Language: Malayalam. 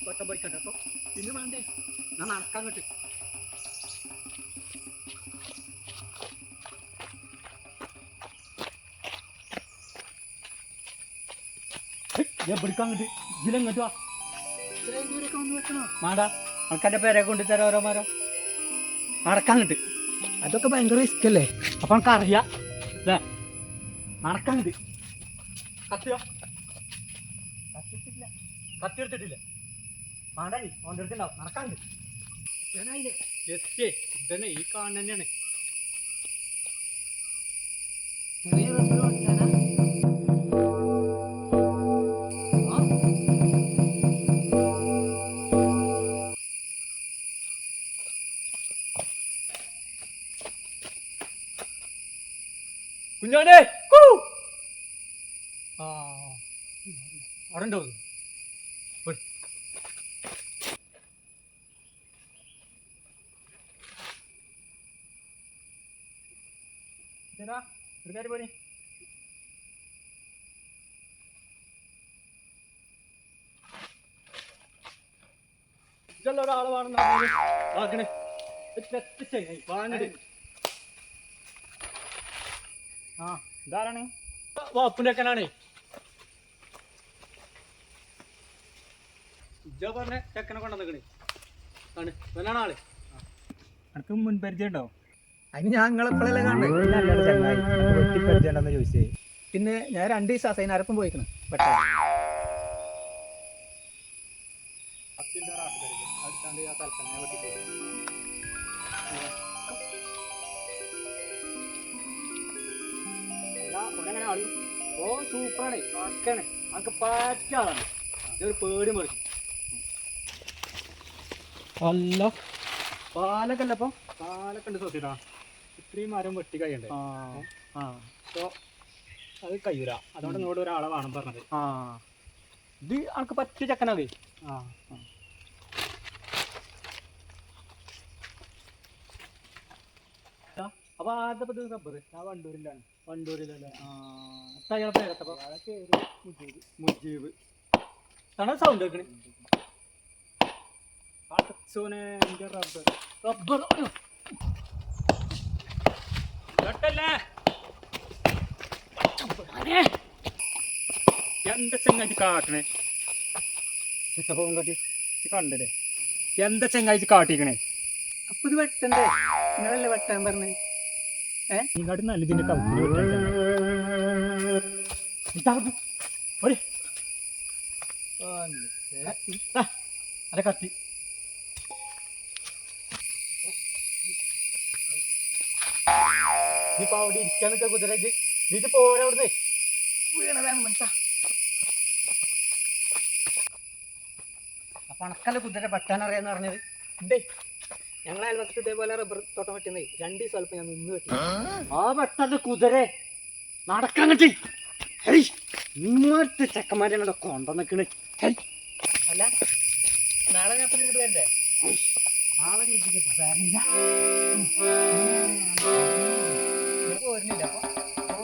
കൊട്ട പോയിക്കട്ടെ അപ്പൊ പിന്നെ വേണ്ടേ ഞാൻ നടക്കാൻ കിട്ടും. പിടിക്കാൻ കിട്ടി ഇതിലെങ്ങോട്ട് വാ. ഇത്രയും ദൂരൊക്കെ വന്ന് വെക്കണോ? മാടാ ആൾക്കാരുടെ പേരെ കൊണ്ടുതരാം ഓരോമാരോ നടക്കാൻ കിട്ടും. അതൊക്കെ ഭയങ്കര റിസ്ക് അല്ലേ? അപ്പൊ നമുക്ക് അറിയാം അല്ലേ? നടക്കാൻ കിട്ടി. കത്തിയോ? കത്തിട്ടില്ല. കത്തി എടുത്തിട്ടില്ല. മാണ്ടാനി ഓൻ്റെ അടുത്തുണ്ടാവും. നടക്കാണ്ട് എത്തിയേ ഇതന്നെ ഈ കാണുന്ന തന്നെയാണ്. കുഞ്ഞോനെ അവിടെ ഉണ്ടോ? ഒരു പോരി ഇതല്ല ഒരാള് വേണമെന്ന് ആക്കണേ. ആ ഇതാരാണ്? വാപ്പിന്റെ ചെക്കനാണേ. ഇജ്ജ പറഞ്ഞ ചെക്കനെ കൊണ്ടുവന്നിക്കണേ ആണ്. ഇവനാണ് ആള്. എനിക്ക് മുൻപരിചയം ഉണ്ടോ? അതിന് ഞാൻ നിങ്ങളെപ്പോഴല്ലേ കണ്ടത്? ചങ്ങായി വെട്ടിപ്പരിചയം ചോദിച്ചേ. പിന്നെ ഞാൻ 2 ദിവസം അസൈനാരപ്പം പോയിക്കണം പെട്ടെന്ന്. ഓ സൂപ്പറാണ് പക്കാണ്. നമുക്ക് പറ്റാണ് ഒരു പേടി മറിച്ചു. അല്ല പാലൊക്കെ അല്ല അപ്പൊ പാലൊക്കെ ഉണ്ട് സോസിട്ടാ. ഇത്രയും മരം വെട്ടി കഴിയണ്ടേ? അപ്പോൾ അത് കഴിയൂല. അതുകൊണ്ട് നിങ്ങളോട് ഒരാളെ വേണം പറഞ്ഞത്. ഇത് നമുക്ക് പറ്റിയ ചക്കനത്. അപ്പൊ ആദ്യത്തെ റബ്ബർ ആ വണ്ടൂരിലാണ്. വണ്ടൂരിലല്ലേ? അയാളെ പേരത്തപ്പോ മുജീബ് തണ സൗണ്ട് കേൾക്കണേ. അടച്ചോനെ എന്റെ റബ്ബർ റബ്ബർ കേട്ടല്ലേ? എന്താ ചെങ്ങായി കാട്ടണേ? ചിട്ടപ്പം കാട്ടി കണ്ടല്ലേ? എന്താ ചെങ്ങായി കാട്ടിക്കണേ? അപ്പൊ ഇത് വെട്ടണ്ടേ? നിങ്ങളല്ലേ വെട്ടാൻ പറഞ്ഞേ? ഇങ്ങോട്ട് നല്ല ഇതിന്റെ കൗത്തിന് അതെ കത്തി. ഇനിയിപ്പോ അവിടെ ഇരിക്കാൻ നിൽക്കുക കുതിരക്ക്. നീറ്റ് പോരാ അവിടുന്ന് വീണതാണ് മനസ്സാ. അപ്പൊ അണക്കല്ല കുതിര വെട്ടാൻ അറിയാന്ന് പറഞ്ഞത്. ഉണ്ടേ ഞങ്ങളെ അയൽവക്കത്ത് ഇതേപോലെ റബ്ബർ തോട്ടം വെട്ടുന്നേ 2 ദിവസം അല്പം ഞാൻ നിന്ന് വെട്ടി. ആ വെട്ടന്റെ കുതിര നടക്കാൻ കിട്ടി. ഇങ്ങോട്ട് ചെക്കന്മാരെ കൊണ്ടുവന്നിക്കണ്. അല്ല നാളെ ഞാൻ ഇങ്ങോട്ട് വരണ്ടേ? നാളെ പോരുന്നില്ല. അപ്പൊ